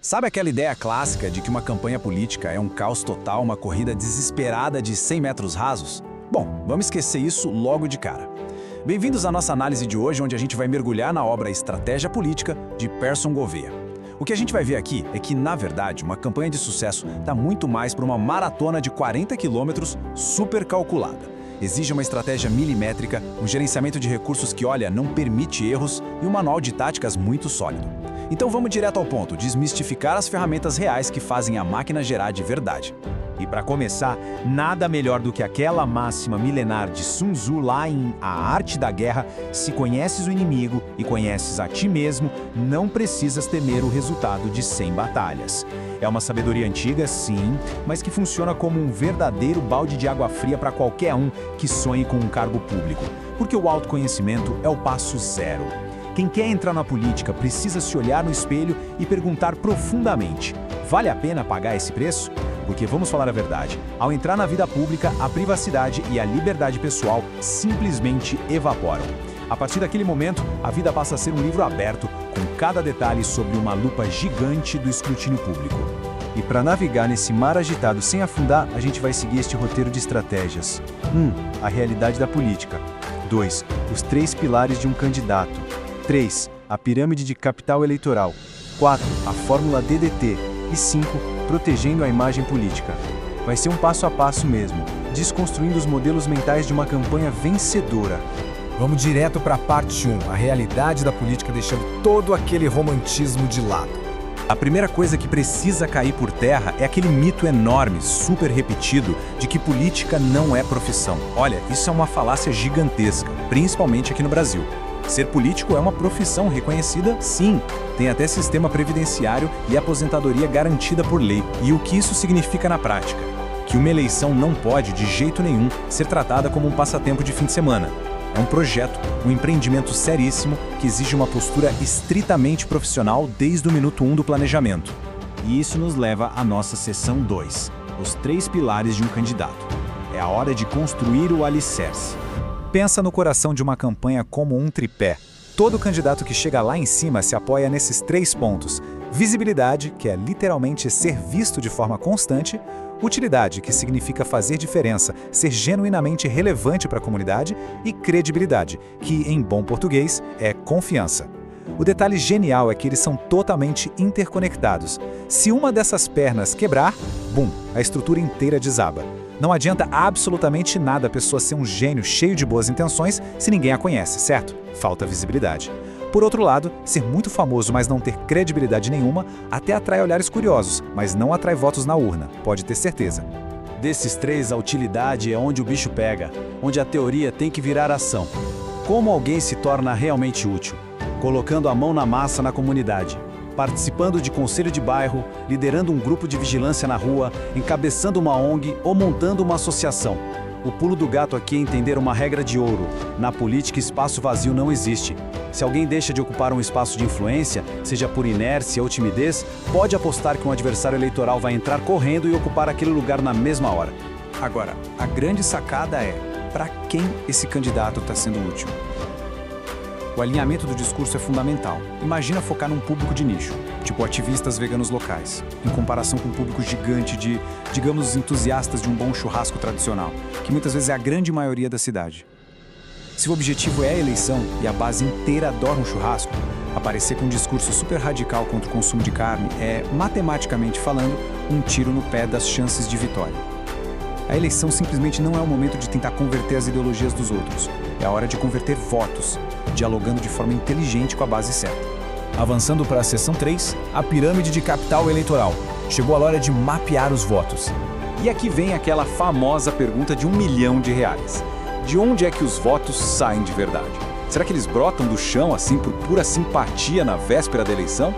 Sabe aquela ideia clássica de que uma campanha política é um caos total, uma corrida desesperada de 100 metros rasos? Bom, vamos esquecer isso logo de cara. Bem-vindos à nossa análise de hoje, onde a gente vai mergulhar na obra Estratégia Política, de Pearson Gouveia. O que a gente vai ver aqui é que, na verdade, uma campanha de sucesso está muito mais para uma maratona de 40 quilômetros super calculada. Exige uma estratégia milimétrica, um gerenciamento de recursos que, olha, não permite erros e um manual de táticas muito sólido. Então vamos direto ao ponto, desmistificar as ferramentas reais que fazem a máquina gerar de verdade. E para começar, nada melhor do que aquela máxima milenar de Sun Tzu lá em A Arte da Guerra: se conheces o inimigo e conheces a ti mesmo, não precisas temer o resultado de 100 batalhas. É uma sabedoria antiga, sim, mas que funciona como um verdadeiro balde de água fria para qualquer um que sonhe com um cargo público. Porque o autoconhecimento é o passo zero. Quem quer entrar na política precisa se olhar no espelho e perguntar profundamente: vale a pena pagar esse preço? Porque vamos falar a verdade, ao entrar na vida pública, a privacidade e a liberdade pessoal simplesmente evaporam. A partir daquele momento, a vida passa a ser um livro aberto, com cada detalhe sob uma lupa gigante do escrutínio público. E para navegar nesse mar agitado sem afundar, a gente vai seguir este roteiro de estratégias. 1. A realidade da política. 2. Os 3 pilares de um candidato. 3. A pirâmide de capital eleitoral. 4. A fórmula DDT. E 5. Protegendo a imagem política. Vai ser um passo a passo mesmo, desconstruindo os modelos mentais de uma campanha vencedora. Vamos direto para a parte 1, a realidade da política, deixando todo aquele romantismo de lado. A primeira coisa que precisa cair por terra é aquele mito enorme, super repetido, de que política não é profissão. Olha, isso é uma falácia gigantesca, principalmente aqui no Brasil. Ser político é uma profissão reconhecida, sim. Tem até sistema previdenciário e aposentadoria garantida por lei. E o que isso significa na prática? Que uma eleição não pode, de jeito nenhum, ser tratada como um passatempo de fim de semana. É um projeto, um empreendimento seríssimo que exige uma postura estritamente profissional desde o minuto 1 do planejamento. E isso nos leva à nossa seção 2, os 3 pilares de um candidato. É a hora de construir o alicerce. Pensa no coração de uma campanha como um tripé. Todo candidato que chega lá em cima se apoia nesses 3 pontos. Visibilidade, que é literalmente ser visto de forma constante. Utilidade, que significa fazer diferença, ser genuinamente relevante para a comunidade. E credibilidade, que, em bom português, é confiança. O detalhe genial é que eles são totalmente interconectados. Se uma dessas pernas quebrar, bum, a estrutura inteira desaba. Não adianta absolutamente nada a pessoa ser um gênio cheio de boas intenções se ninguém a conhece, certo? Falta visibilidade. Por outro lado, ser muito famoso, mas não ter credibilidade nenhuma, até atrai olhares curiosos, mas não atrai votos na urna, pode ter certeza. Desses 3, a utilidade é onde o bicho pega, onde a teoria tem que virar ação. Como alguém se torna realmente útil? Colocando a mão na massa na comunidade. Participando de conselho de bairro, liderando um grupo de vigilância na rua, encabeçando uma ONG ou montando uma associação. O pulo do gato aqui é entender uma regra de ouro. Na política, espaço vazio não existe. Se alguém deixa de ocupar um espaço de influência, seja por inércia ou timidez, pode apostar que um adversário eleitoral vai entrar correndo e ocupar aquele lugar na mesma hora. Agora, a grande sacada é: para quem esse candidato está sendo útil? O alinhamento do discurso é fundamental. Imagina focar num público de nicho, tipo ativistas veganos locais, em comparação com um público gigante de, digamos, entusiastas de um bom churrasco tradicional, que muitas vezes é a grande maioria da cidade. Se o objetivo é a eleição e a base inteira adora um churrasco, aparecer com um discurso super radical contra o consumo de carne é, matematicamente falando, um tiro no pé das chances de vitória. A eleição simplesmente não é o momento de tentar converter as ideologias dos outros. É a hora de converter votos, dialogando de forma inteligente com a base certa. Avançando para a seção 3, a pirâmide de capital eleitoral. Chegou a hora de mapear os votos. E aqui vem aquela famosa pergunta de R$1 milhão. De onde é que os votos saem de verdade? Será que eles brotam do chão assim por pura simpatia na véspera da eleição?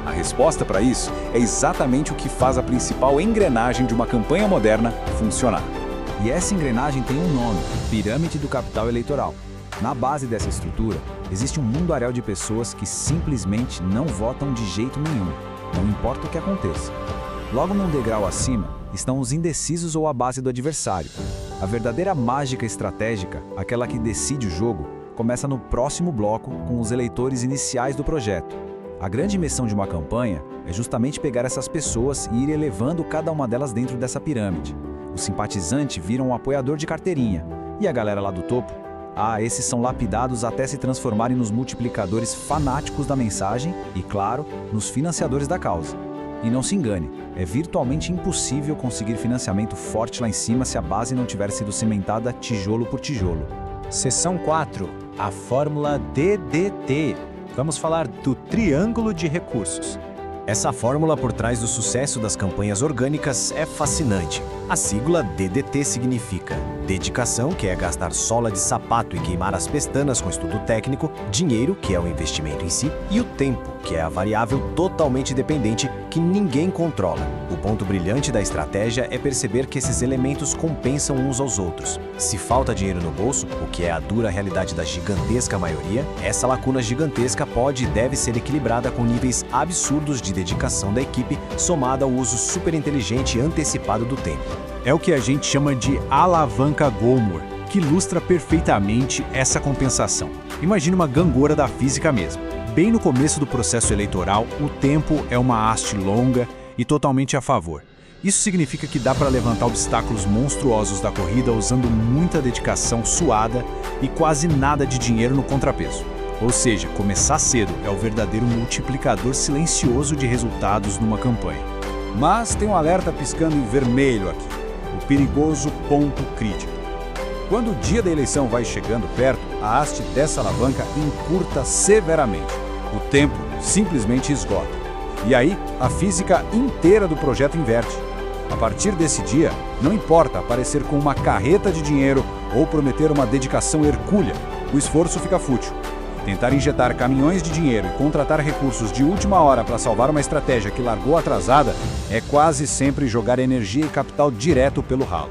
A resposta para isso é exatamente o que faz a principal engrenagem de uma campanha moderna funcionar. E essa engrenagem tem um nome: pirâmide do capital eleitoral. Na base dessa estrutura, existe um mundaréu de pessoas que simplesmente não votam de jeito nenhum, não importa o que aconteça. Logo num degrau acima, estão os indecisos ou a base do adversário. A verdadeira mágica estratégica, aquela que decide o jogo, começa no próximo bloco com os eleitores iniciais do projeto. A grande missão de uma campanha é justamente pegar essas pessoas e ir elevando cada uma delas dentro dessa pirâmide. O simpatizante vira um apoiador de carteirinha, e a galera lá do topo? Esses são lapidados até se transformarem nos multiplicadores fanáticos da mensagem e, claro, nos financiadores da causa. E não se engane, é virtualmente impossível conseguir financiamento forte lá em cima se a base não tiver sido cimentada tijolo por tijolo. Seção 4. A fórmula DDT. Vamos falar do triângulo de recursos. Essa fórmula por trás do sucesso das campanhas orgânicas é fascinante. A sigla DDT significa dedicação, que é gastar sola de sapato e queimar as pestanas com estudo técnico, dinheiro, que é o investimento em si, e o tempo, que é a variável totalmente dependente que ninguém controla. O ponto brilhante da estratégia é perceber que esses elementos compensam uns aos outros. Se falta dinheiro no bolso, o que é a dura realidade da gigantesca maioria, essa lacuna gigantesca pode e deve ser equilibrada com níveis absurdos de dedicação da equipe, somada ao uso superinteligente e antecipado do tempo. É o que a gente chama de alavanca Gomor, que ilustra perfeitamente essa compensação. Imagine uma gangorra da física mesmo. Bem no começo do processo eleitoral, o tempo é uma haste longa e totalmente a favor. Isso significa que dá para levantar obstáculos monstruosos da corrida usando muita dedicação suada e quase nada de dinheiro no contrapeso. Ou seja, começar cedo é o verdadeiro multiplicador silencioso de resultados numa campanha. Mas tem um alerta piscando em vermelho aqui. O perigoso ponto crítico. Quando o dia da eleição vai chegando perto, a haste dessa alavanca encurta severamente. O tempo simplesmente esgota. E aí, a física inteira do projeto inverte. A partir desse dia, não importa aparecer com uma carreta de dinheiro ou prometer uma dedicação hercúlea, o esforço fica fútil. Tentar injetar caminhões de dinheiro e contratar recursos de última hora para salvar uma estratégia que largou atrasada é quase sempre jogar energia e capital direto pelo ralo.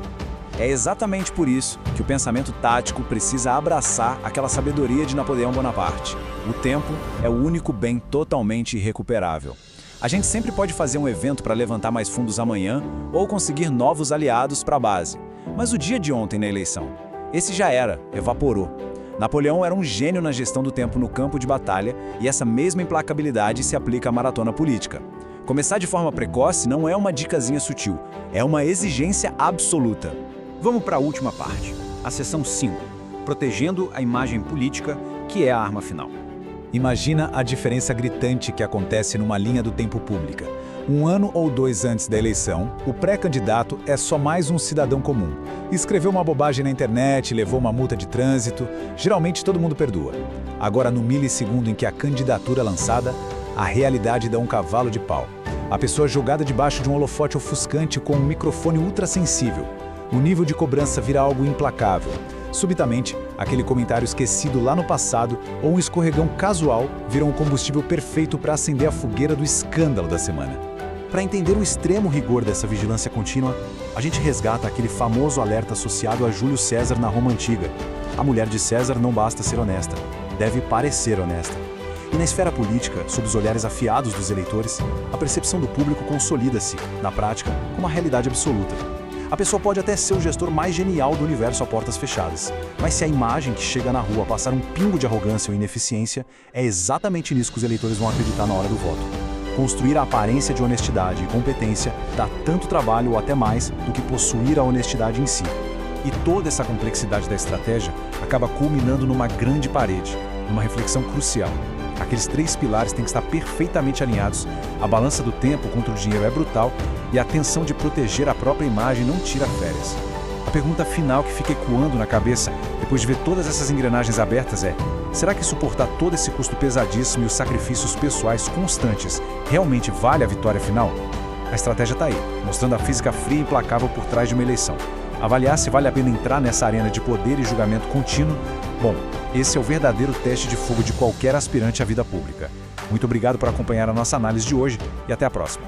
É exatamente por isso que o pensamento tático precisa abraçar aquela sabedoria de Napoleão Bonaparte. O tempo é o único bem totalmente irrecuperável. A gente sempre pode fazer um evento para levantar mais fundos amanhã ou conseguir novos aliados para a base. Mas o dia de ontem na eleição, esse já era, evaporou. Napoleão era um gênio na gestão do tempo no campo de batalha e essa mesma implacabilidade se aplica à maratona política. Começar de forma precoce não é uma dicasinha sutil, é uma exigência absoluta. Vamos para a última parte, a seção 5, protegendo a imagem política, que é a arma final. Imagina a diferença gritante que acontece numa linha do tempo pública. 1 ano ou 2 antes da eleição, o pré-candidato é só mais um cidadão comum. Escreveu uma bobagem na internet, levou uma multa de trânsito, geralmente todo mundo perdoa. Agora, no milissegundo em que a candidatura é lançada, a realidade dá um cavalo de pau. A pessoa é jogada debaixo de um holofote ofuscante com um microfone ultrassensível. O nível de cobrança vira algo implacável. Subitamente, aquele comentário esquecido lá no passado ou um escorregão casual viram um combustível perfeito para acender a fogueira do escândalo da semana. Para entender o extremo rigor dessa vigilância contínua, a gente resgata aquele famoso alerta associado a Júlio César na Roma Antiga. A mulher de César não basta ser honesta, deve parecer honesta. E na esfera política, sob os olhares afiados dos eleitores, a percepção do público consolida-se, na prática, como uma realidade absoluta. A pessoa pode até ser o gestor mais genial do universo a portas fechadas, mas se a imagem que chega na rua passar um pingo de arrogância ou ineficiência, é exatamente nisso que os eleitores vão acreditar na hora do voto. Construir a aparência de honestidade e competência dá tanto trabalho ou até mais do que possuir a honestidade em si. E toda essa complexidade da estratégia acaba culminando numa grande parede, numa reflexão crucial. Aqueles 3 pilares têm que estar perfeitamente alinhados, a balança do tempo contra o dinheiro é brutal e a tensão de proteger a própria imagem não tira férias. A pergunta final que fica ecoando na cabeça, depois de ver todas essas engrenagens abertas é: será que suportar todo esse custo pesadíssimo e os sacrifícios pessoais constantes realmente vale a vitória final? A estratégia está aí, mostrando a física fria e implacável por trás de uma eleição. Avaliar se vale a pena entrar nessa arena de poder e julgamento contínuo? Bom, esse é o verdadeiro teste de fogo de qualquer aspirante à vida pública. Muito obrigado por acompanhar a nossa análise de hoje e até a próxima.